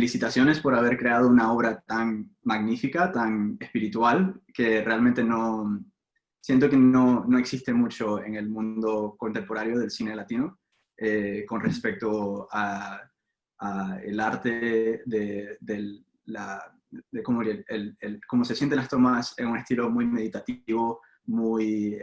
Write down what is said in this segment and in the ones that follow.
felicitaciones por haber creado una obra tan magnífica, tan espiritual, que realmente siento que no existe mucho en el mundo contemporáneo del cine latino con respecto a el arte de cómo se sienten las tomas en un estilo muy meditativo, muy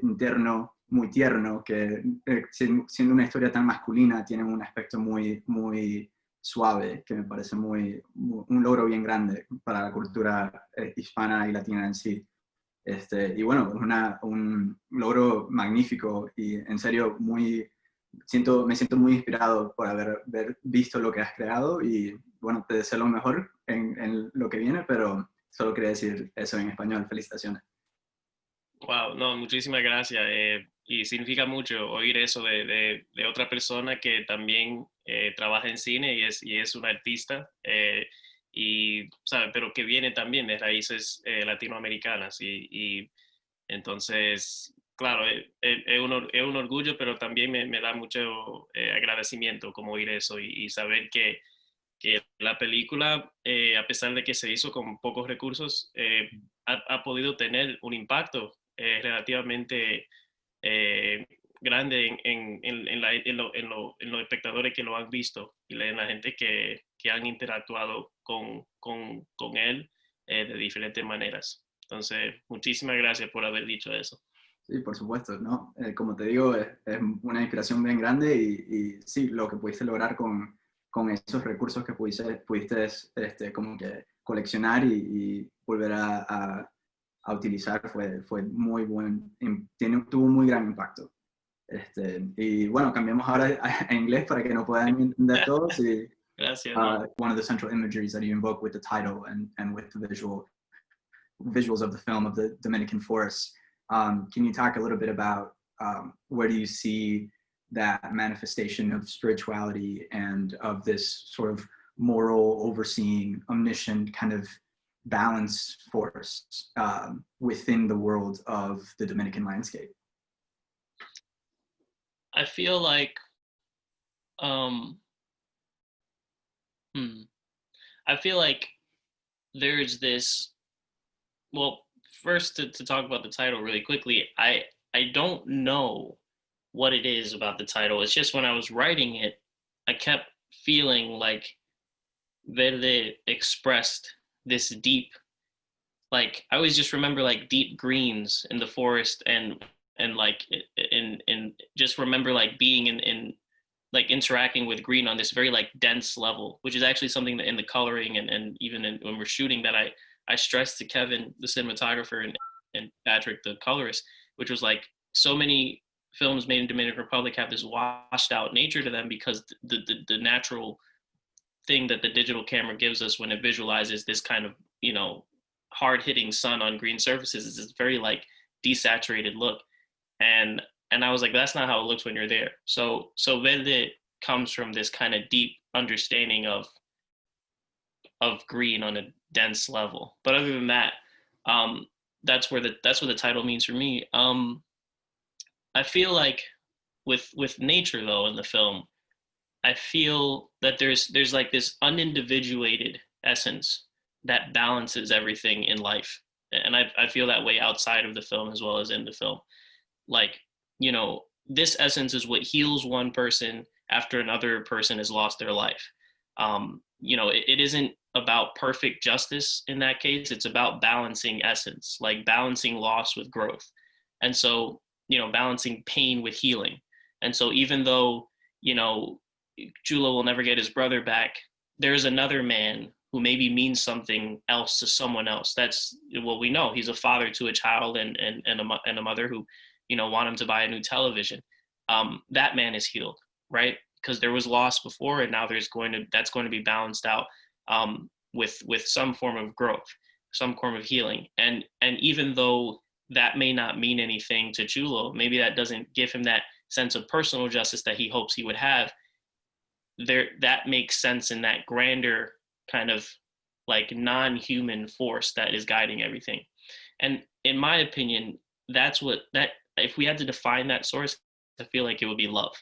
interno, muy tierno, que siendo una historia tan masculina tiene un aspecto muy suave, que me parece un logro bien grande para la cultura hispana y latina en sí. Y bueno, un logro magnífico y en serio me siento muy inspirado por haber visto lo que has creado y bueno, te deseo lo mejor en lo que viene, pero solo quería decir eso en español. Felicitaciones. Wow, no, muchísimas gracias. Y significa mucho oír eso de otra persona que también trabaja en cine y es una artista, ¿sabe? Pero que viene también de raíces latinoamericanas. Y entonces, claro, es un orgullo, pero también me da mucho agradecimiento como oír eso y saber que la película, a pesar de que se hizo con pocos recursos, ha podido tener un impacto relativamente eh, grande en los espectadores que lo han visto y en la gente que han interactuado con él de diferentes maneras. Entonces, muchísimas gracias por haber dicho eso. Sí, por supuesto, ¿no? Como te digo, es una inspiración bien grande y sí, lo que pudiste lograr con esos recursos que pudiste como que coleccionar y volver a utilizar fue muy buen, tuvo un muy gran impacto. Y bueno, cambiamos ahora a inglés para que no puedan entender todos. Gracias, no. One of the central imageries that you invoke with the title and with the visuals of the film of the Dominican forest. Can you talk a little bit about where do you see that manifestation of spirituality and of this sort of moral, overseeing, omniscient kind of balance force within the world of the Dominican landscape? I feel like um, I feel like there's this. Well, first to talk about the title really quickly, I don't know what it is about the title. It's just when I was writing it, I kept feeling like Verde expressed this deep, like I always just remember like deep greens in the forest and like in just remember like being in like interacting with green on this very like dense level, which is actually something that in the coloring and even when we're shooting that I stressed to Kevin, the cinematographer, and Patrick, the colorist, which was like so many films made in Dominican Republic have this washed out nature to them because the natural thing that the digital camera gives us when it visualizes this kind of, hard hitting sun on green surfaces is this very like desaturated look. And I was like, that's not how it looks when you're there. So Verde comes from this kind of deep understanding of green on a dense level. But other than that, that's what the title means for me. I feel like with nature though in the film, I feel that there's like this unindividuated essence that balances everything in life, and I feel that way outside of the film as well as in the film. Like, this essence is what heals one person after another person has lost their life. It isn't about perfect justice in that case. It's about balancing essence, like balancing loss with growth. And so, balancing pain with healing. And so even though, Chulo will never get his brother back, there's another man who maybe means something else to someone else. That's what we know. He's a father to a child and a mother who, want him to buy a new television. That man is healed, right? Because there was loss before, and now that's going to be balanced out with some form of growth, some form of healing. And even though that may not mean anything to Chulo, maybe that doesn't give him that sense of personal justice that he hopes he would have. That makes sense in that grander kind of like non-human force that is guiding everything. And in my opinion, that's what that if we had to define that source, I feel like it would be love.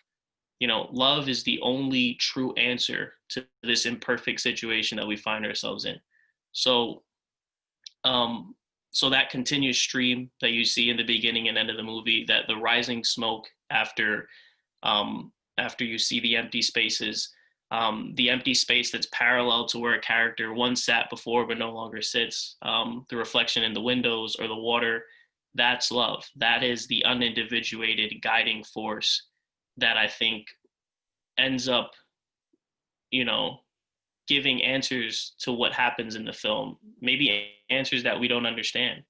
love is the only true answer to this imperfect situation that we find ourselves in. So, so that continuous stream that you see in the beginning and end of the movie, that the rising smoke after you see the empty space that's parallel to where a character once sat before but no longer sits, the reflection in the windows or the water, that's love. That is the unindividuated guiding force that I think ends up, giving answers to what happens in the film. Maybe answers that we don't understand,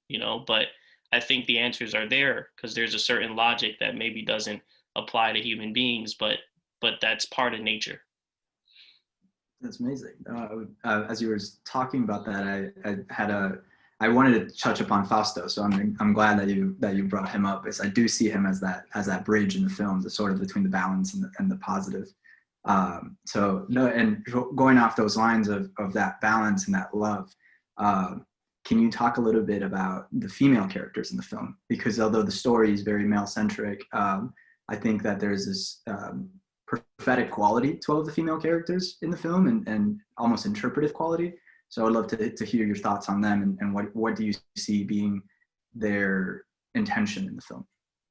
but I think the answers are there because there's a certain logic that maybe doesn't apply to human beings, but that's part of nature. That's amazing. As you were talking about that, I wanted to touch upon Fausto, so I'm glad that you brought him up, because I do see him as that bridge in the film, the sort of between the balance and the positive. So no, and going off those lines of that balance and that love, can you talk a little bit about the female characters in the film? Because although the story is very male-centric, I think that there's this prophetic quality to all of the female characters in the film, and almost interpretive quality. So I'd love to hear your thoughts on them, and what do you see being their intention in the film?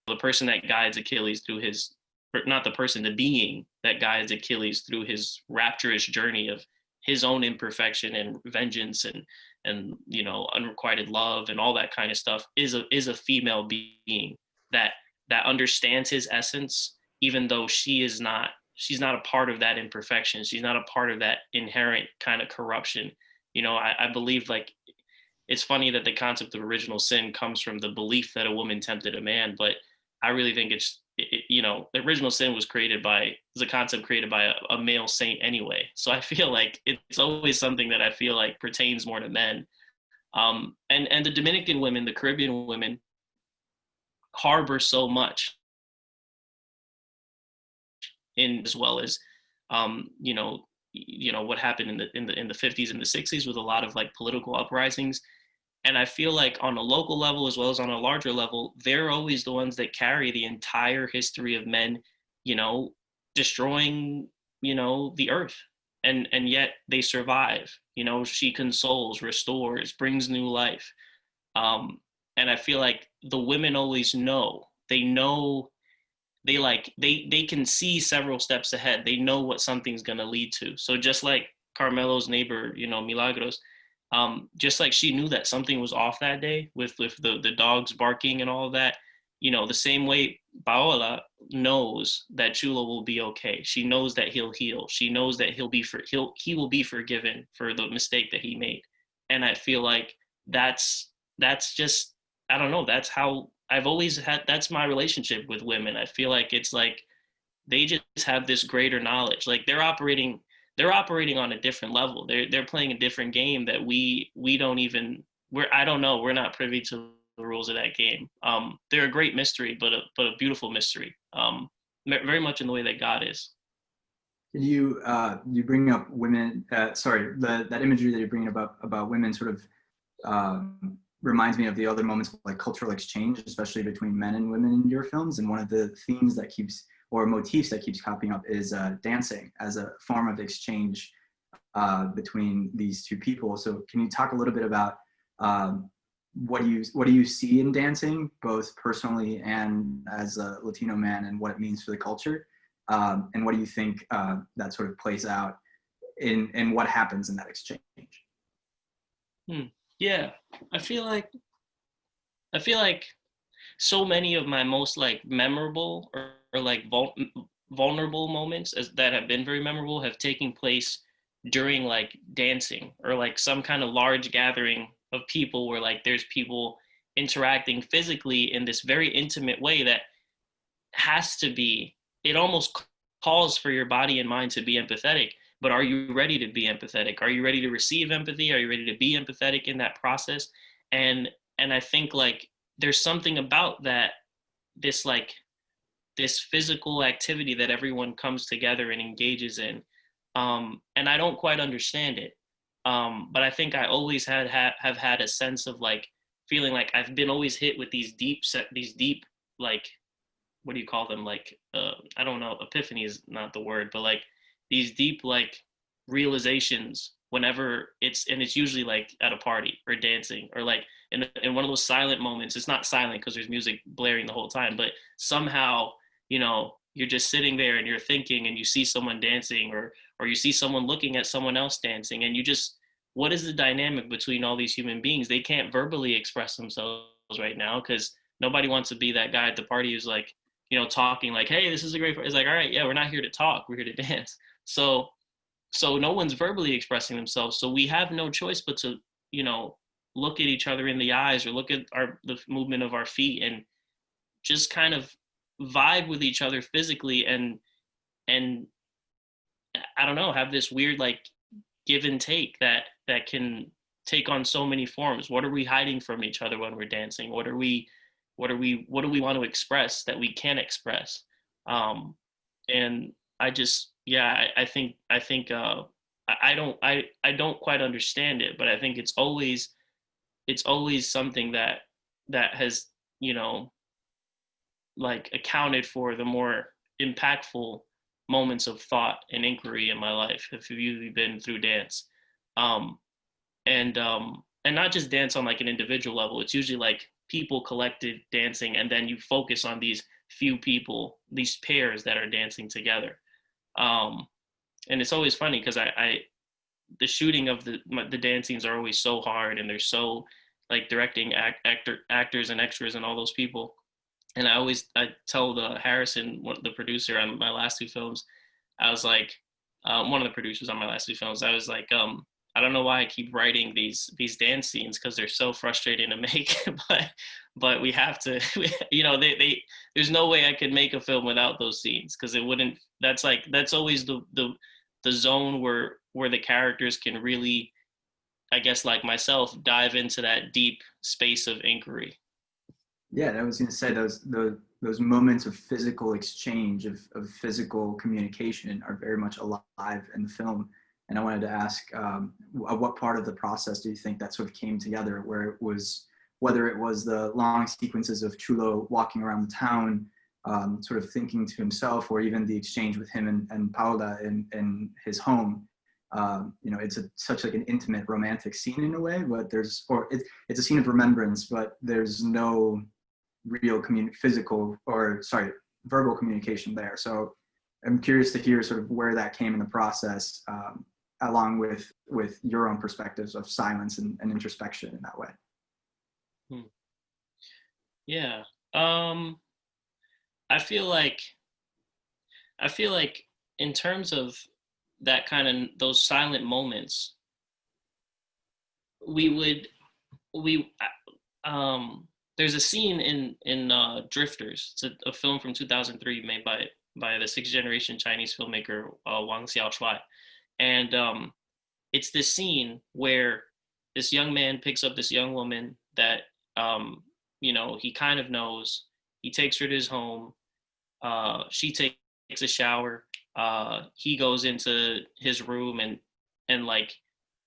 The person that guides Achilles through the being that guides Achilles through his rapturous journey of his own imperfection and vengeance and unrequited love and all that kind of stuff is a female being that understands his essence, even though she's not a part of that imperfection. She's not a part of that inherent kind of corruption. I believe, like, it's funny that the concept of original sin comes from the belief that a woman tempted a man, but I really think the original sin was a concept created by a male saint anyway. So I feel like it's always something that I feel like pertains more to men. And the Dominican women, the Caribbean women, harbor so much in, as well as what happened in the 50s and the 60s with a lot of like political uprisings. And I feel like on a local level as well as on a larger level, they're always the ones that carry the entire history of men, destroying, the earth. And yet they survive. She consoles, restores, brings new life. And I feel like the women always know. They know. They can see several steps ahead. They know what something's gonna lead to. So just like Carmelo's neighbor, Milagros, just like she knew that something was off that day with the dogs barking and all of that, the same way Paola knows that Chulo will be okay. She knows that he'll heal. She knows that he will be forgiven for the mistake that he made. And I feel like that's just, I don't know, that's how I've always had, that's my relationship with women. I feel like it's like they just have this greater knowledge. Like they're operating on a different level. They're playing a different game that we don't even, I don't know, we're not privy to the rules of that game. They're a great mystery, but a beautiful mystery. Very much in the way that God is. You bring up women, that imagery that you're bringing about women sort of reminds me of the other moments of like cultural exchange, especially between men and women in your films. And one of the themes that keeps, or motifs that keeps popping up, is dancing as a form of exchange between these two people. So can you talk a little bit about what do you see in dancing, both personally and as a Latino man, and what it means for the culture? And what do you think that sort of plays out in what happens in that exchange? Yeah, I feel like so many of my most like memorable or like vulnerable moments that have been very memorable have taken place during like dancing or like some kind of large gathering of people where like there's people interacting physically in this very intimate way that has to be, it almost calls for your body and mind to be empathetic. But are you ready to be empathetic? Are you ready to receive empathy? Are you ready to be empathetic in that process? And I think like there's something about that, this physical activity that everyone comes together and engages in. And I don't quite understand it. But I think I always have had a sense of like feeling like I've been always hit with these deep like what do you call them, like I don't know, epiphany is not the word, but like these deep like realizations whenever it's usually like at a party or dancing or like in one of those silent moments. It's not silent because there's music blaring the whole time, but somehow, you know, you're just sitting there and you're thinking and you see someone dancing, or you see someone looking at someone else dancing, and you just, what is the dynamic between all these human beings? They can't verbally express themselves right now because nobody wants to be that guy at the party who's like, you know, talking like, hey, this is a great, it's like, all right, yeah, we're not here to talk, we're here to dance. So no one's verbally expressing themselves, so we have no choice but to, you know, look at each other in the eyes or look at the movement of our feet and just kind of vibe with each other physically, and I don't know, have this weird like give and take that can take on so many forms. What are we hiding from each other when we're dancing? What do we want to express that we can't express? And I just, yeah, I think I don't quite understand it, but I think it's always something that has, you know, like accounted for the more impactful moments of thought and inquiry in my life have usually been through dance. um and not just dance on like an individual level. It's usually like people collective dancing, and then you focus on these few people, these pairs that are dancing together. um and it's always funny because I the shooting of the dancings are always so hard, and they're so like directing actors and extras and all those people. And I tell the Harrison, the producer on my last two films, I was like, one of the producers on my last two films, I was like, I don't know why I keep writing these dance scenes because they're so frustrating to make, but we have to, you know, there's no way I could make a film without those scenes because it wouldn't. That's always the zone where the characters can really, I guess, like myself, dive into that deep space of inquiry. Yeah, I was going to say those moments of physical exchange, of physical communication are very much alive in the film. And I wanted to ask, what part of the process do you think that sort of came together, where it was, whether it was the long sequences of Chulo walking around the town, sort of thinking to himself, or even the exchange with him and Paula in his home. You know, it's such like an intimate romantic scene in a way, but it's a scene of remembrance, but there's no real verbal communication there. So I'm curious to hear sort of where that came in the process, along with your own perspectives of silence and introspection in that way. Yeah. I feel like in terms of that kind of those silent moments, there's a scene in Drifters. It's a film from 2003 made by the sixth generation Chinese filmmaker Wang Xiaoshuai. And it's this scene where this young man picks up this young woman that, you know, he kind of knows. He takes her to his home. She takes a shower. He goes into his room and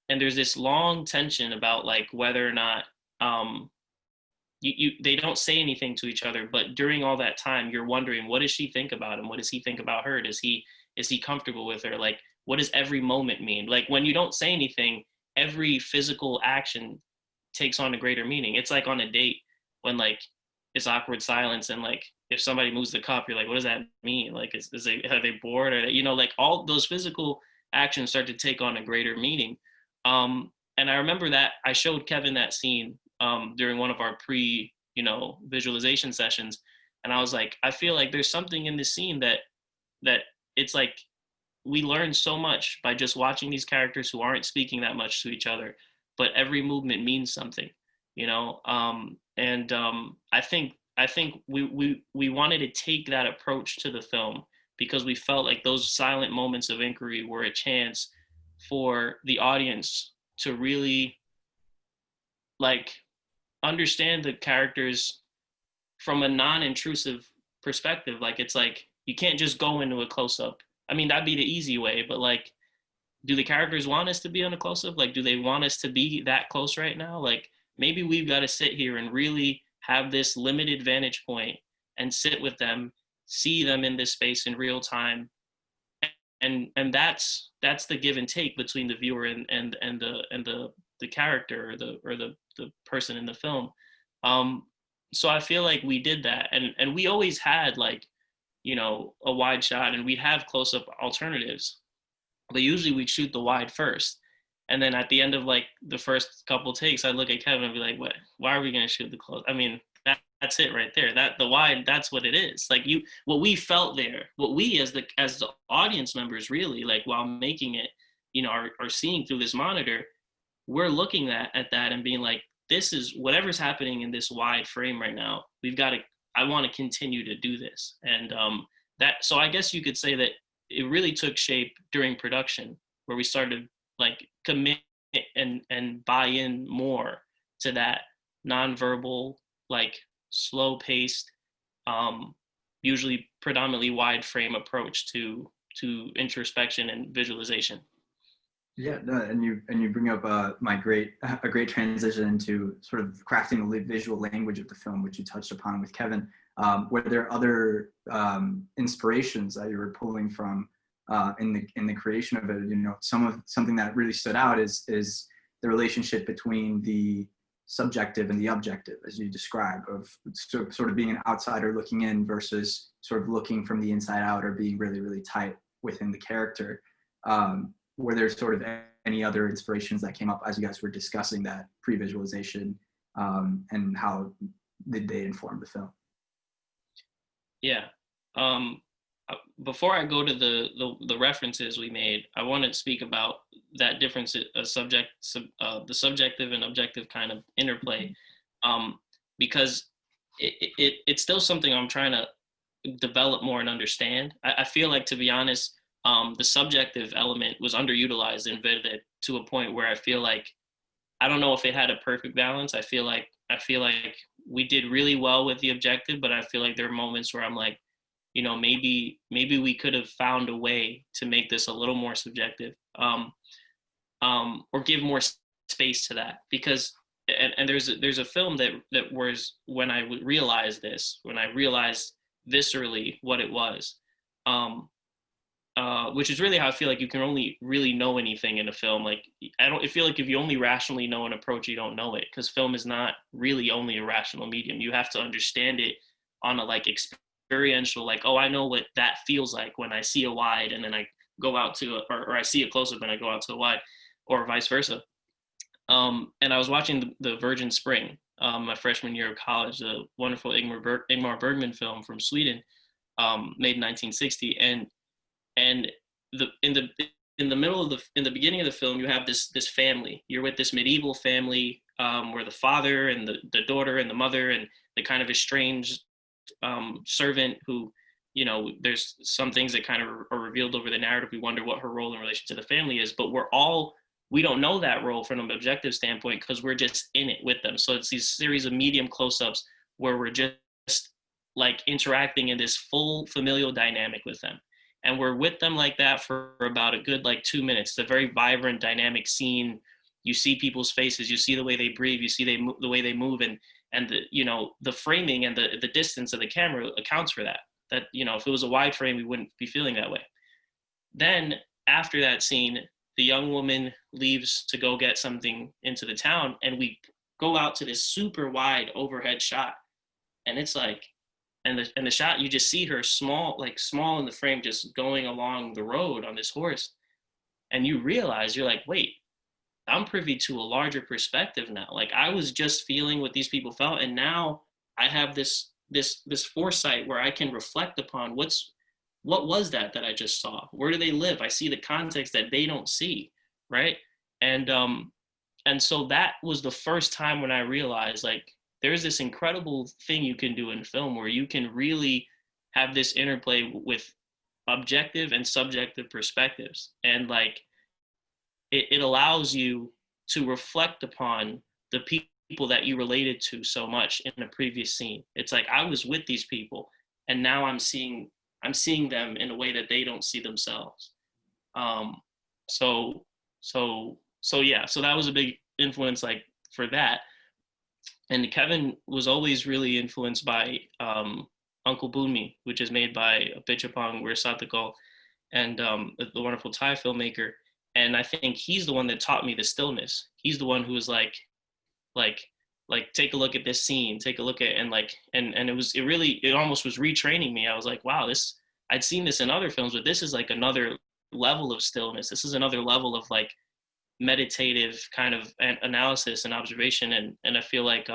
there's this long tension about like whether or not they don't say anything to each other, but during all that time you're wondering, what does she think about him? What does he think about her? Is he comfortable with her? Like, what does every moment mean? Like, when you don't say anything, every physical action takes on a greater meaning. It's like on a date when like it's awkward silence, and like if somebody moves the cup, you're like, what does that mean? Like, are they bored? Or, you know, like all those physical actions start to take on a greater meaning. And I remember that I showed Kevin that scene during one of our visualization sessions. And I was like, I feel like there's something in this scene that it's like, we learn so much by just watching these characters who aren't speaking that much to each other, but every movement means something, you know? I think we wanted to take that approach to the film because we felt like those silent moments of inquiry were a chance for the audience to really like understand the characters from a non-intrusive perspective. Like, it's like, you can't just go into a close-up. I mean, that'd be the easy way, but like, do the characters want us to be on a close-up? Like, do they want us to be that close right now? Like, maybe we've got to sit here and really have this limited vantage point and sit with them see them in this space in real time, and that's the give and take between the viewer and the character, or the person in the film. So I feel like we did that, and we always had, like, you know, a wide shot, and we'd have close-up alternatives, but usually we'd shoot the wide first, and then at the end of like the first couple takes, I'd look at Kevin and be like, "What? Why are we gonna shoot the close?" I mean, that's it right there. That the wide, that's what it is. Like, what we felt there, what we as the audience members really, like, while making it, you know, are seeing through this monitor, we're looking at that and being like, this is whatever's happening in this wide frame right now. We've got to. I want to continue to do this, and so I guess you could say that it really took shape during production, where we started like commit and buy in more to that nonverbal, like slow paced, usually predominantly wide frame approach to introspection and visualization. Yeah, no, and you bring up a great transition into sort of crafting the visual language of the film, which you touched upon with Kevin. Were there other inspirations that you were pulling from in the creation of it? You know, something that really stood out is the relationship between the subjective and the objective, as you describe, of sort of being an outsider looking in versus sort of looking from the inside out, or being really, really tight within the character. Were there sort of any other inspirations that came up as you guys were discussing that pre-visualization, and how did they inform the film? Yeah. Before I go to the references we made, I want to speak about that difference, the subjective and objective kind of interplay, because it's still something I'm trying to develop more and understand. I feel like, to be honest, the subjective element was underutilized in Verde to a point where I feel like, I don't know if it had a perfect balance. I feel like we did really well with the objective, but I feel like there are moments where I'm like, you know, maybe we could have found a way to make this a little more subjective, or give more space to that, because and there's a film that was, when I realized viscerally what it was, which is really how I feel like you can only really know anything in a film. Like, I feel like if you only rationally know an approach, you don't know it, because film is not really only a rational medium. You have to understand it on a like experiential, like, oh, I know what that feels like when I see a wide and then I go out to or I see a close up and I go out to a wide, or vice versa. And I was watching the Virgin Spring, my freshman year of college, a wonderful Ingmar Bergman film from Sweden, made in 1960, and in the beginning of the film, you have this family. You're with this medieval family, where the father and the daughter and the mother and the kind of estranged servant who, you know, there's some things that kind of are revealed over the narrative. We wonder what her role in relation to the family is, but we don't know that role from an objective standpoint, because we're just in it with them. So it's these series of medium close-ups where we're just like interacting in this full familial dynamic with them. And we're with them like that for about a good like 2 minutes. It's a very vibrant, dynamic scene. You see people's faces, you see the way they breathe, you see the way they move, and the, you know, the framing and the distance of the camera accounts for that. That, you know, if it was a wide frame, we wouldn't be feeling that way. Then after that scene, the young woman leaves to go get something into the town, and we go out to this super wide overhead shot, and it's like, and the shot, you just see her small in the frame, just going along the road on this horse, and you realize, you're like, wait, I'm privy to a larger perspective now. Like, I was just feeling what these people felt, and now I have this foresight where I can reflect upon what was that I just saw? Where do they live? I see the context that they don't see, right? And so that was the first time when I realized, like, there's this incredible thing you can do in film where you can really have this interplay with objective and subjective perspectives. And like, it allows you to reflect upon the people that you related to so much in a previous scene. It's like, I was with these people, and now I'm seeing them in a way that they don't see themselves. So yeah, so that was a big influence, like, for that. And Kevin was always really influenced by Uncle Boonmi, which is made by Pichapong Weerasethakul and the wonderful Thai filmmaker. And I think he's the one that taught me the stillness. He's the one who was like, take a look at this scene, take a look at, and it almost was retraining me. I was like, wow, I'd seen this in other films, but this is like another level of stillness. This is another level of like meditative kind of analysis and observation. And I feel like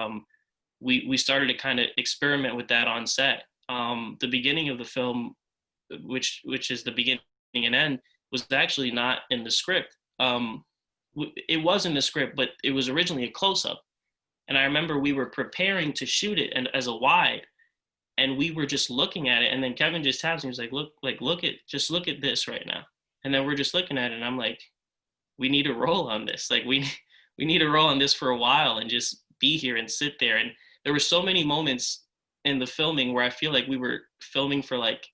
we started to kind of experiment with that on set. The beginning of the film, which is the beginning and end, was actually not in the script. It was in the script, but it was originally a close-up. And I remember we were preparing to shoot it and as a wide, and we were just looking at it. And then Kevin just taps me, he was like, look at this right now. And then we're just looking at it, and I'm like, we need to roll on this. Like we need to roll on this for a while and just be here and sit there. And there were so many moments in the filming where I feel like we were filming for like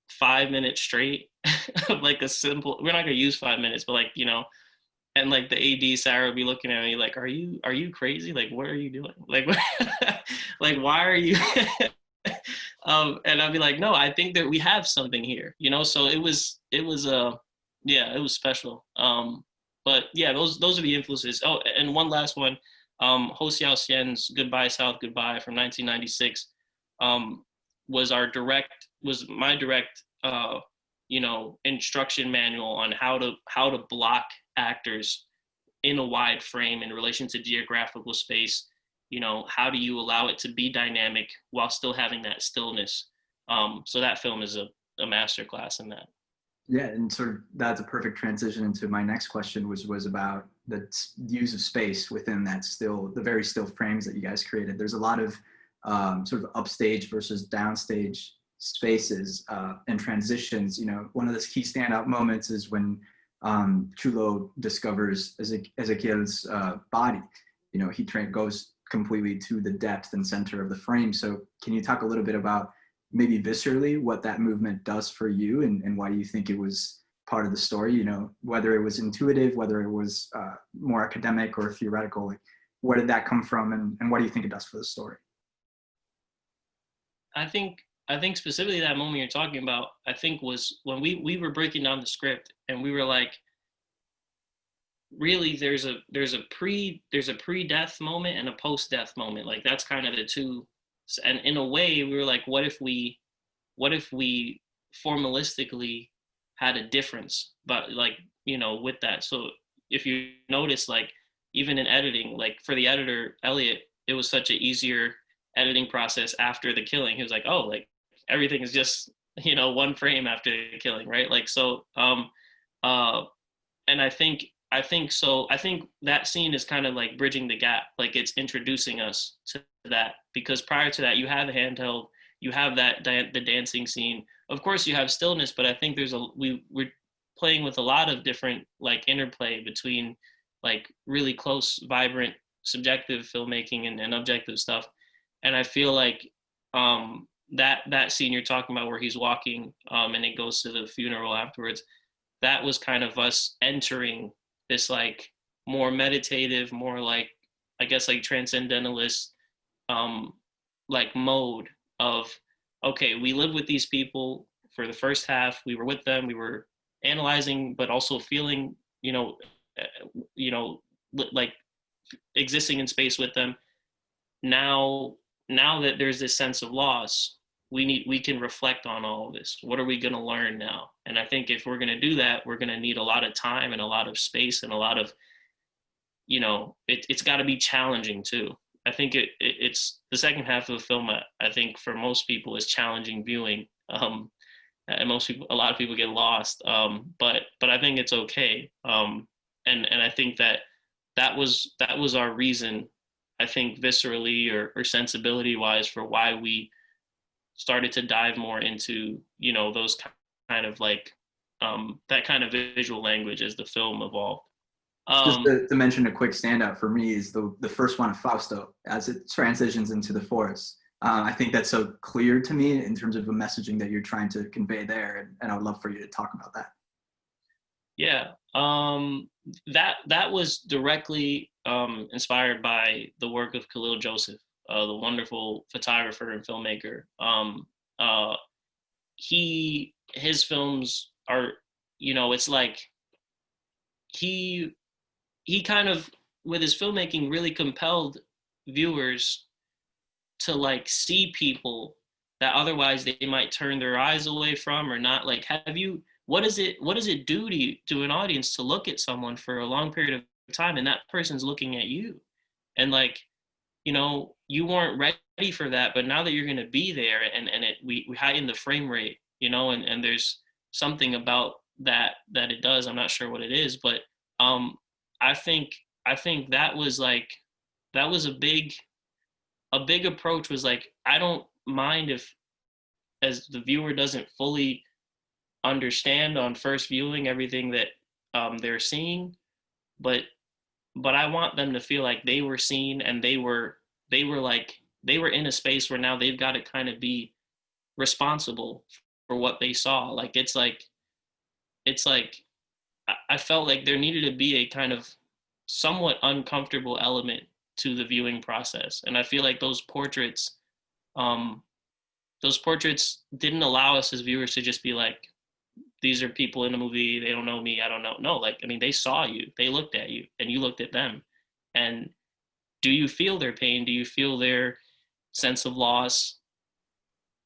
5 minutes straight of like a simple, we're not gonna use 5 minutes, but like, you know, and like the AD Sarah would be looking at me like, are you crazy? Like, what are you doing? Like, like, why are you? And I'd be like, no, I think that we have something here, you know? So it was yeah, it was special. But yeah, those are the influences. Oh, and one last one, Ho Xiao Xian's Goodbye South Goodbye from 1996 was my direct you know, instruction manual on how to block actors in a wide frame in relation to geographical space. You know, how do you allow it to be dynamic while still having that stillness? So that film is a masterclass in that. Yeah, and sort of that's a perfect transition into my next question, which was about the use of space within the very still frames that you guys created. There's a lot of sort of upstage versus downstage spaces and transitions. You know, one of the key standout moments is when Chulo discovers Ezequiel's body. You know, he goes completely to the depth and center of the frame. So can you talk a little bit about maybe viscerally what that movement does for you and why you think it was part of the story, you know, whether it was intuitive, whether it was more academic or theoretical, like where did that come from and what do you think it does for the story? I think specifically that moment you're talking about, I think was when we were breaking down the script and we were like, really there's a pre-death moment and a post-death moment. Like that's kind of the two. And in a way we were like, what if we formalistically had a difference, but like, you know, with that. So if you notice, like even in editing, like for the editor Elliot, it was such an easier editing process after the killing. He was like, oh, like everything is just, you know, one frame after the killing, right? Like so and I think that scene is kind of like bridging the gap. Like it's introducing us to that, because prior to that you have the handheld, you have that the dancing scene, of course you have stillness, but I think we're playing with a lot of different like interplay between like really close, vibrant, subjective filmmaking and objective stuff. And I feel like that scene you're talking about where he's walking and it goes to the funeral afterwards, that was kind of us entering this like more meditative, more like, I guess like transcendentalist like mode of, okay, we live with these people for the first half, we were with them, we were analyzing, but also feeling, you know, like existing in space with them. Now that there's this sense of loss, we can reflect on all of this. What are we going to learn now? And I think if we're going to do that, we're going to need a lot of time and a lot of space and a lot of, you know, it's got to be challenging too. I think it's the second half of the film, I think for most people is challenging viewing. And a lot of people get lost. But I think it's okay. And I think that was our reason, I think viscerally or sensibility wise, for why we started to dive more into, you know, those kind of like that kind of visual language as the film evolved. Just to mention a quick standout for me is the first one of Fausto as it transitions into the forest. I think that's so clear to me in terms of the messaging that you're trying to convey there, and I would love for you to talk about that. Yeah, that was directly inspired by the work of Khalil Joseph. the wonderful photographer and filmmaker. Uh, his films are, you know, it's like he kind of, with his filmmaking, really compelled viewers to like see people that otherwise they might turn their eyes away from or not. Like, what does it do to you, to an audience, to look at someone for a long period of time and that person's looking at you, and like, you know, you weren't ready for that, but now that you're going to be there, and we heighten the frame rate, you know, and there's something about that it does. I'm not sure what it is, but um I think that was like, that was a big approach, was like, I don't mind if, as the viewer doesn't fully understand on first viewing everything that they're seeing, but I want them to feel like they were seen, and they were in a space where now they've got to kind of be responsible for what they saw. Like, it's like I felt like there needed to be a kind of somewhat uncomfortable element to the viewing process, and I feel like um, those portraits didn't allow us as viewers to just be like, these are people in a movie, they don't know me, I don't know. No, like, I mean, they saw you, they looked at you, and you looked at them. And do you feel their pain? Do you feel their sense of loss?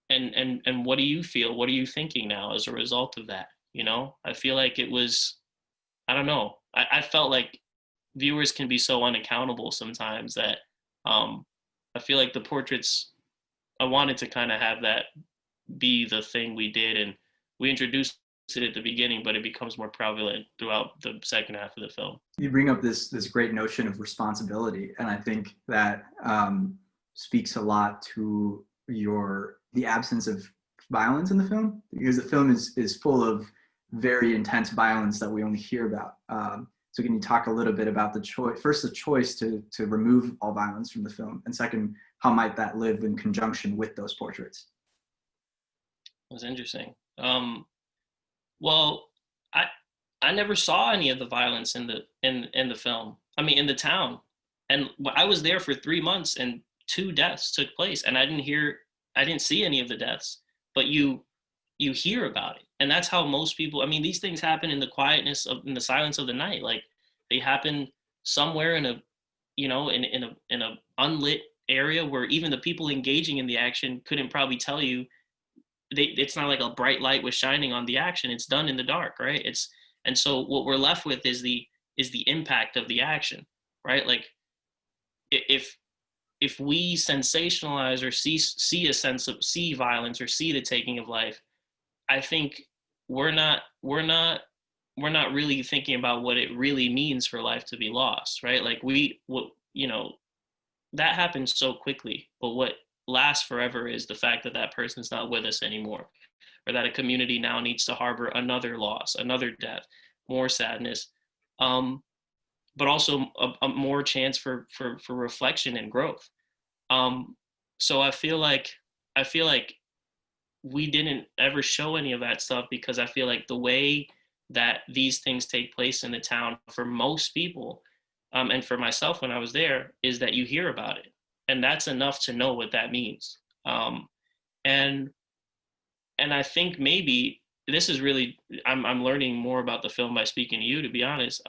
And what do you feel? What are you thinking now as a result of that? You know, I feel like it was, I don't know. I felt like viewers can be so unaccountable sometimes that I feel like the portraits, I wanted to kind of have that be the thing we did, and we introduced it at the beginning, but it becomes more prevalent throughout the second half of the film. You bring up this great notion of responsibility, and I think that speaks a lot to the absence of violence in the film, because the film is full of very intense violence that we only hear about. So can you talk a little bit about the choice to remove all violence from the film, and second, how might that live in conjunction with those portraits? It was interesting. Well, I never saw any of the violence in the film. I mean, in the town, and I was there for 3 months, and 2 deaths took place, and I didn't see any of the deaths, but you hear about it, and that's how most people. I mean, these things happen in the quietness of, in the silence of the night. Like, they happen somewhere in a, you know, in a unlit area where even the people engaging in the action couldn't probably tell you. It's not like a bright light was shining on the action. It's done in the dark, right? And so what we're left with is the impact of the action, right? Like, if we sensationalize or see violence or see the taking of life, I think we're not really thinking about what it really means for life to be lost, right? Like, you know, that happens so quickly, but what lasts forever is the fact that that person's not with us anymore, or that a community now needs to harbor another loss, another death, more sadness, but also a more chance for reflection and growth. So I feel like we didn't ever show any of that stuff, because I feel like the way that these things take place in the town for most people, and for myself when I was there, is that you hear about it, and that's enough to know what that means. And I think maybe this is really, I'm learning more about the film by speaking to you, to be honest,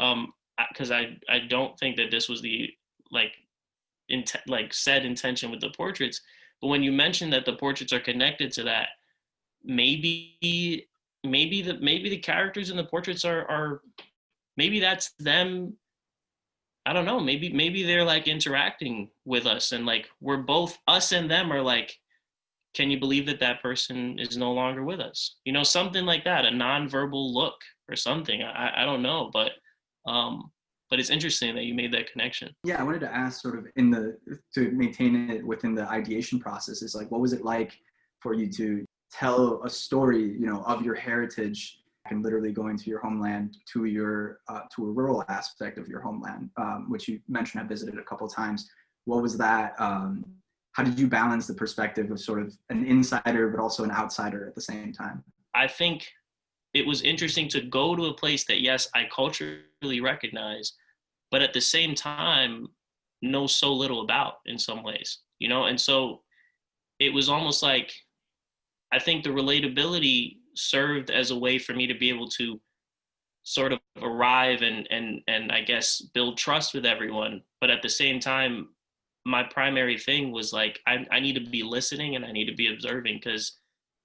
because I don't think that this was the like said intention with the portraits. But when you mentioned that the portraits are connected to that, maybe the characters in the portraits are maybe that's them. I don't know, maybe they're like interacting with us, and like, we're both, us and them are like, can you believe that that person is no longer with us? You know, something like that, a nonverbal look or something. I don't know, but it's interesting that you made that connection. Yeah, I wanted to ask, sort of to maintain it within the ideation process, is like, what was it like for you to tell a story, you know, of your heritage, and literally going to your homeland, to a rural aspect of your homeland, which you mentioned have visited a couple of times. What was that? How did you balance the perspective of sort of an insider but also an outsider at the same time? I think it was interesting to go to a place that, yes, I culturally recognize, but at the same time, know so little about in some ways, you know? And so it was almost like, I think the relatability served as a way for me to be able to sort of arrive and I guess build trust with everyone. But at the same time, my primary thing was like, I need to be listening and I need to be observing, because,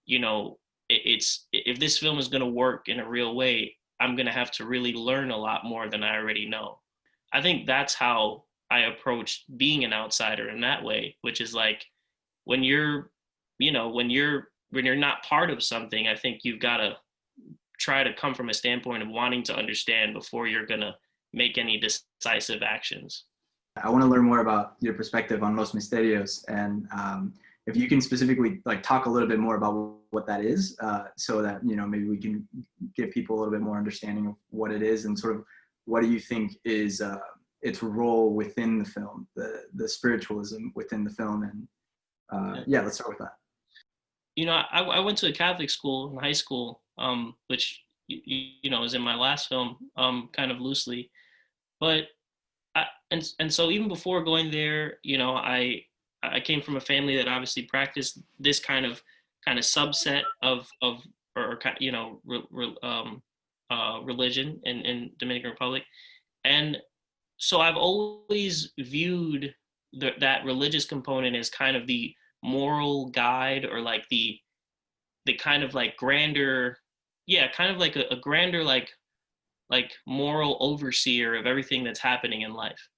you know, it's, if this film is going to work in a real way, I'm going to have to really learn a lot more than I already know. I think that's how I approached being an outsider in that way, which is like, when you're, you know, when you're not part of something, I think you've got to try to come from a standpoint of wanting to understand before you're going to make any decisive actions. I want to learn more about your perspective on Los Misterios, and if you can specifically like talk a little bit more about what that is, so that, you know, maybe we can give people a little bit more understanding of what it is, and sort of what do you think is its role within the film, the spiritualism within the film, and yeah, let's start with that. You know, I went to a Catholic school in high school, which you know is in my last film, kind of loosely, but and so even before going there, you know, I came from a family that obviously practiced this kind of subset of or you know religion in Dominican Republic, and so I've always viewed that religious component as kind of the moral guide, or like the kind of like grander, yeah, kind of like a grander like moral overseer of everything that's happening in life.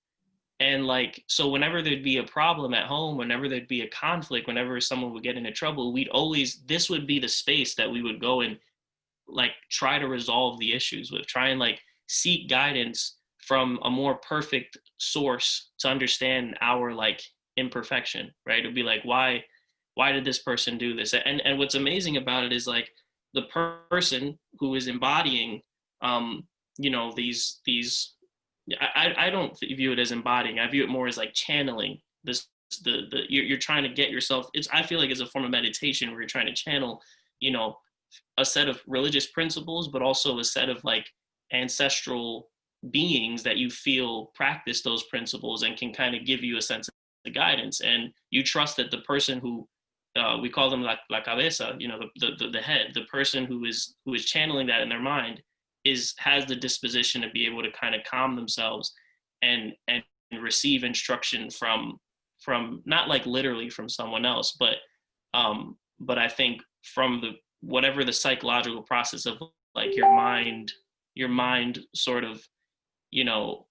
And like, so whenever there'd be a problem at home, whenever there'd be a conflict, whenever someone would get into trouble, we'd always, this would be the space that we would go and like try to resolve the issues with, try and like seek guidance from a more perfect source to understand our like imperfection, right? It'd be like, why did this person do this? And what's amazing about it is like the person who is embodying, you know, these I don't view it as embodying. I view it more as like channeling this, you're trying to get yourself, it's, I feel like it's a form of meditation where you're trying to channel, you know, a set of religious principles, but also a set of like ancestral beings that you feel practice those principles and can kind of give you a sense of guidance. And you trust that the person who, we call them la cabeza, you know, the head, the person who is channeling that in their mind has the disposition to be able to kind of calm themselves and receive instruction from not like literally from someone else, but I think from the whatever the psychological process of like your mind sort of, you know,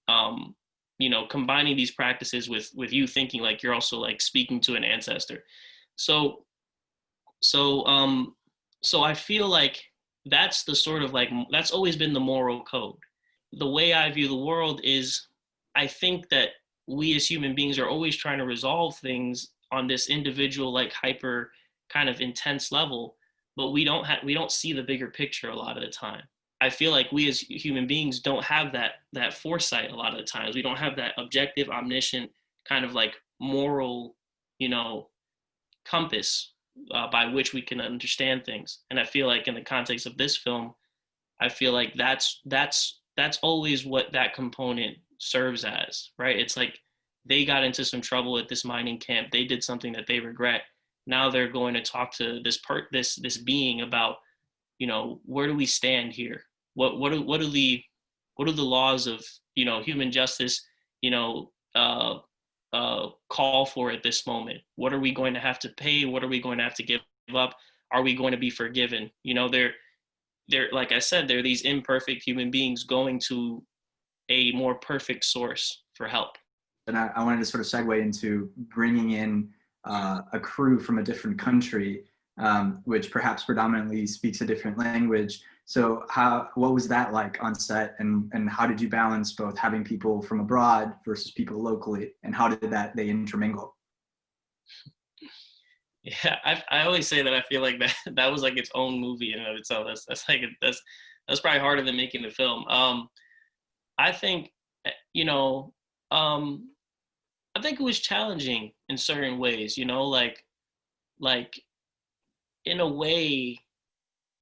combining these practices with you thinking like you're also like speaking to an ancestor. So I feel like that's the sort of like, that's always been the moral code. The way I view the world is, I think that we as human beings are always trying to resolve things on this individual, like hyper kind of intense level, but we don't see the bigger picture a lot of the time. I feel like we as human beings don't have that foresight a lot of the times. We don't have that objective, omniscient kind of like moral, you know, compass by which we can understand things. And I feel like in the context of this film, I feel like that's always what that component serves as, right? It's like they got into some trouble at this mining camp. They did something that they regret. Now they're going to talk to this being about, you know, where do we stand here? What are the laws of, you know, human justice, you know, call for at this moment? What are we going to have to pay? What are we going to have to give up? Are we going to be forgiven? You know, they're like I said, they're these imperfect human beings going to a more perfect source for help. And I wanted to sort of segue into bringing in a crew from a different country, which perhaps predominantly speaks a different language. So what was that like on set, and how did you balance both having people from abroad versus people locally, and how did they intermingle? Yeah, I always say that I feel like that was like its own movie in and of itself. That's probably harder than making the film. I think, you know, I think it was challenging in certain ways, you know, like in a way,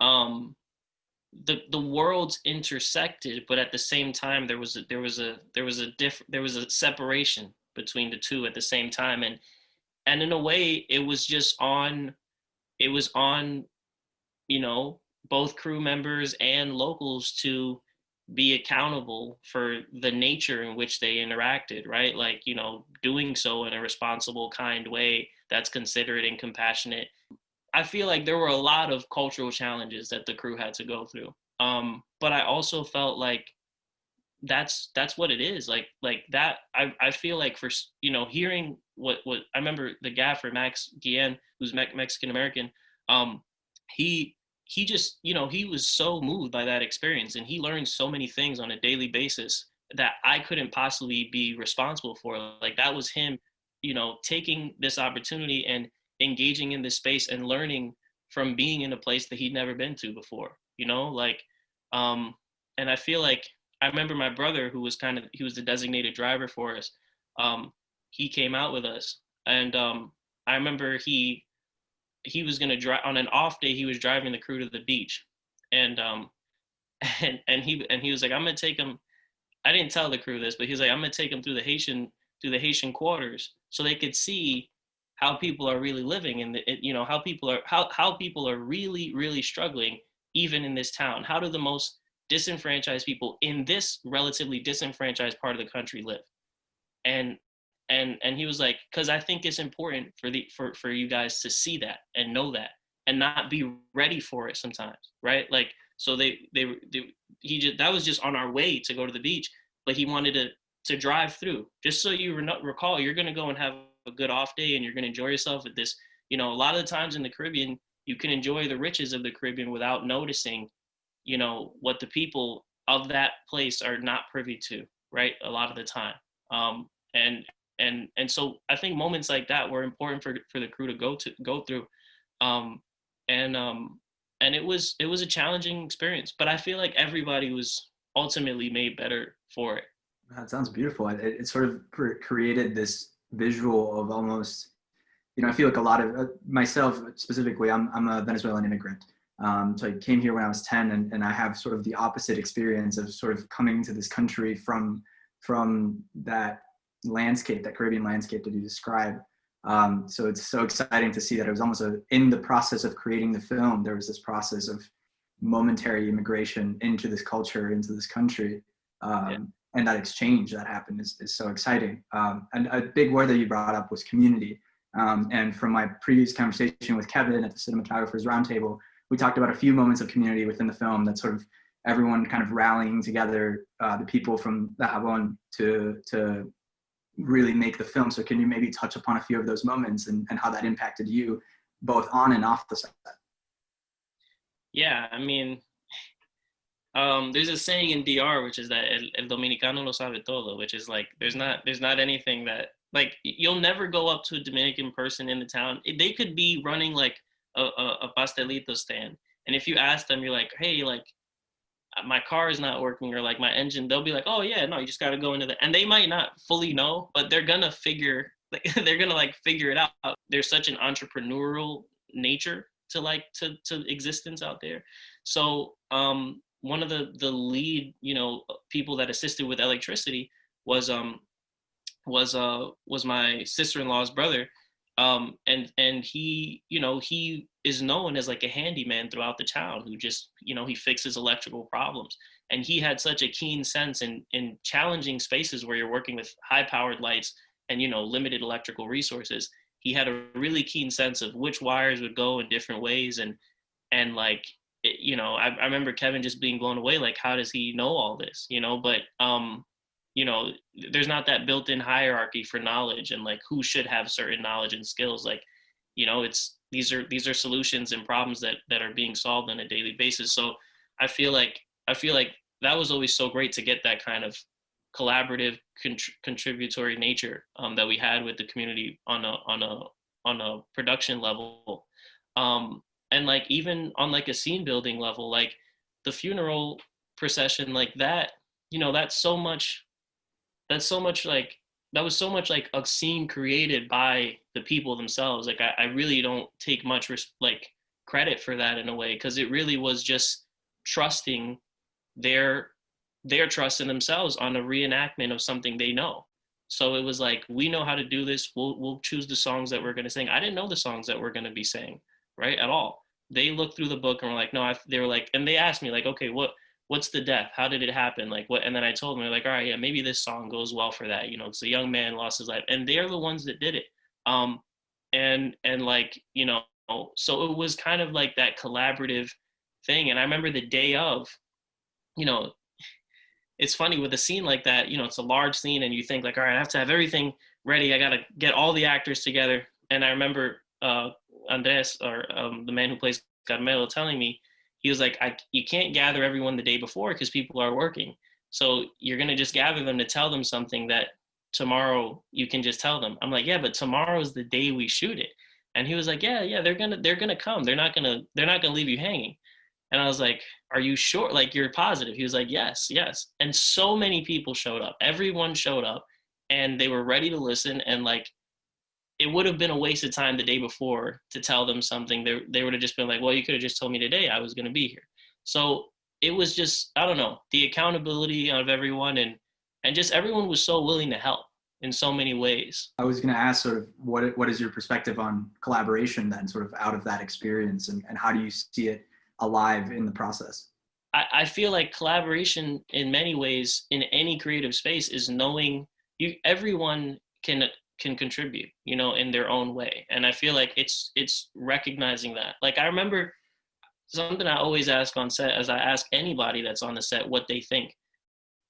the worlds intersected, but at the same time there was a separation. between the two at the same time. And in a way, it was on, you know, both crew members and locals to be accountable for the nature in which they interacted, right? Like, you know, doing so in a responsible, kind way that's considerate and compassionate. I feel like there were a lot of cultural challenges that the crew had to go through. But I also felt like that's what it is. Like that. I feel like, for, you know, hearing what I remember, the gaffer Max Guillen, who's Mexican American, he just, you know, he was so moved by that experience, and he learned so many things on a daily basis that I couldn't possibly be responsible for. Like, that was him, you know, taking this opportunity and engaging in this space and learning from being in a place that he'd never been to before, you know, like, and I feel like, I remember my brother, who was he was the designated driver for us. He came out with us, and I remember he was going to drive on an off day. He was driving the crew to the beach, and he was like, I'm going to take him. I didn't tell the crew this, but he was like, I'm going to take him through the Haitian quarters so they could see how people are really living, and you know, how people are really, really struggling even in this town. How do the most disenfranchised people in this relatively disenfranchised part of the country live? And he was like, because I think it's important for you guys to see that and know that and not be ready for it sometimes, right? Like, so that was just on our way to go to the beach, but he wanted to drive through, just so you recall, you're going to go and have a good off day, and you're going to enjoy yourself at this. You know, a lot of the times in the Caribbean, you can enjoy the riches of the Caribbean without noticing, you know, what the people of that place are not privy to, right? A lot of the time. And so I think moments like that were important for the crew to go through. And it was a challenging experience, but I feel like everybody was ultimately made better for it. That sounds beautiful. It sort of created this visual of almost, you know, I feel like a lot of myself specifically, I'm a Venezuelan immigrant. So I came here when I was 10, and I have sort of the opposite experience of sort of coming to this country from that landscape, that Caribbean landscape that you describe. So it's so exciting to see that it was almost in the process of creating the film, there was this process of momentary immigration into this culture, into this country. And that exchange that happened is so exciting. And a big word that you brought up was community. And from my previous conversation with Kevin at the Cinematographers Roundtable, we talked about a few moments of community within the film, that sort of everyone kind of rallying together, the people from the Havon to really make the film. So can you maybe touch upon a few of those moments and how that impacted you both on and off the set? Yeah, I mean, there's a saying in DR, which is that el dominicano lo sabe todo, which is like, there's not anything that, like, you'll never go up to a Dominican person in the town. They could be running like a pastelito stand, and if you ask them, you're like, hey, like, my car is not working, or like my engine, they'll be like, oh yeah, no, you just got to go into the, and they might not fully know, but they're gonna figure it out. There's such an entrepreneurial nature to existence out there. So one of the lead, you know, people that assisted with electricity was my sister-in-law's brother. And he, you know, he is known as like a handyman throughout the town, who just, you know, he fixes electrical problems. And he had such a keen sense in challenging spaces where you're working with high powered lights and, you know, limited electrical resources. He had a really keen sense of which wires would go in different ways. And like, you know, I remember Kevin just being blown away, like, how does he know all this, you know? But you know, there's not that built-in hierarchy for knowledge and like who should have certain knowledge and skills. Like, you know, these are solutions and problems that are being solved on a daily basis. So I feel like that was always so great to get that kind of collaborative, contributory nature that we had with the community on a production level, and like even on like a scene building level, like the funeral procession, like that, you know, that was so much like a scene created by the people themselves. Like I really don't take much like credit for that in a way, because it really was just trusting their trust in themselves on a reenactment of something they know. So it was like, we know how to do this. We'll choose the songs that we're going to sing. I didn't know the songs that we're going to be saying, right, at all. They looked through the book and were like, no, they were like, and they asked me like, okay, what's the death? How did it happen? Like what? And then I told them, they're like, all right, yeah, maybe this song goes well for that. You know, it's a young man lost his life, and they're the ones that did it. And like, you know, so it was kind of like that collaborative thing. And I remember the day of, you know, it's funny with a scene like that, you know, it's a large scene and you think like, all right, I have to have everything ready. I got to get all the actors together. And I remember Andres, or the man who plays Carmelo, telling me, he was like, you can't gather everyone the day before because people are working. So you're going to just gather them to tell them something that tomorrow you can just tell them. I'm like, yeah, but tomorrow's the day we shoot it. And he was like, yeah, they're going to come. They're not going to leave you hanging. And I was like, are you sure? Like, you're positive? He was like, yes. And so many people showed up. Everyone showed up and they were ready to listen. And like, it would have been a waste of time the day before to tell them something. They would have just been like, well, you could have just told me today I was going to be here. So it was just, I don't know, the accountability of everyone, and just everyone was so willing to help in so many ways. I was going to ask sort of what is your perspective on collaboration then, sort of out of that experience, and how do you see it alive in the process? I feel like collaboration in many ways in any creative space is knowing everyone can contribute, you know, in their own way. And I feel like it's recognizing that. Like, I remember something I always ask on set, as I ask anybody that's on the set what they think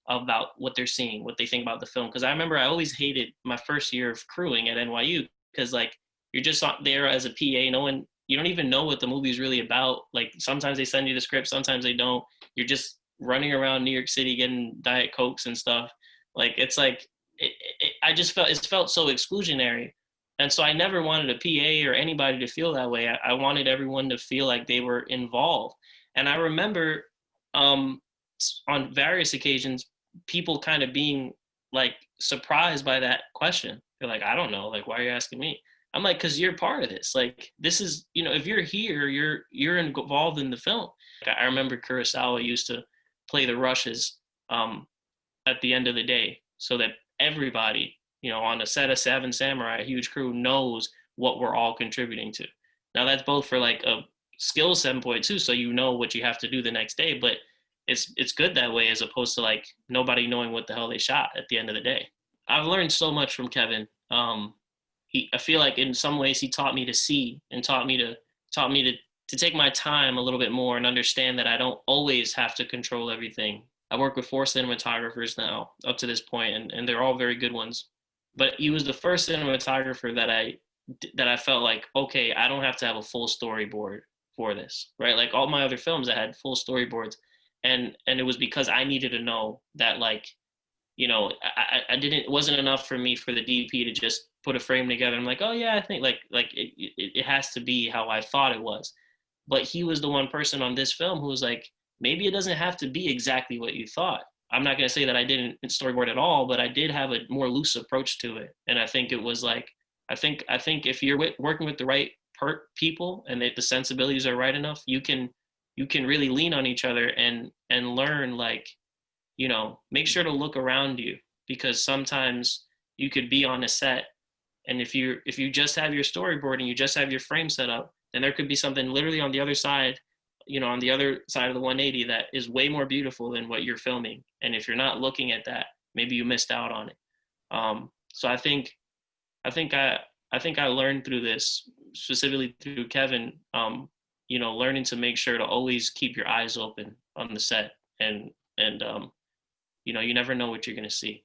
about what they're seeing, what they think about the film. Because I remember I always hated my first year of crewing at NYU, because like, you're just not there as a PA. You don't even know what the movie is really about. Like, sometimes they send you the script, sometimes they don't. You're just running around New York City getting Diet Cokes and stuff. Like, it's like, it felt so exclusionary. And so I never wanted a PA or anybody to feel that way. I wanted everyone to feel like they were involved. And I remember on various occasions, people kind of being like surprised by that question. They're like, I don't know, like, why are you asking me? I'm like, because you're part of this. Like, this is, you know, if you're here, you're involved in the film. I remember Kurosawa used to play the rushes at the end of the day, so that everybody, you know, on the set of Seven Samurai, a huge crew, knows what we're all contributing to. Now, that's both for like a skill standpoint too, so you know what you have to do the next day, but it's good that way, as opposed to like nobody knowing what the hell they shot at the end of the day. I've learned so much from Kevin. I feel like in some ways he taught me to see, and taught me to take my time a little bit more and understand that I don't always have to control everything. I work with 4 cinematographers now up to this point, and they're all very good ones. But he was the first cinematographer that I felt like, okay, I don't have to have a full storyboard for this, right? Like all my other films, I had full storyboards, and it was because I needed to know that, like, you know, it wasn't enough for me for the DP to just put a frame together. I'm like, oh yeah, I think like it has to be how I thought it was. But he was the one person on this film who was like, maybe it doesn't have to be exactly what you thought. I'm not going to say that I didn't storyboard at all, but I did have a more loose approach to it. And I think it was like, I think if you're working with the right people, and the sensibilities are right enough, you can really lean on each other and learn, like, you know, make sure to look around you, because sometimes you could be on a set, and if you just have your storyboard and you just have your frame set up, then there could be something literally on the other side, you know, on the other side of the 180 that is way more beautiful than what you're filming. And if you're not looking at that, maybe you missed out on it. So I think I learned through this, specifically through Kevin, you know, learning to make sure to always keep your eyes open on the set, and you know, you never know what you're going to see.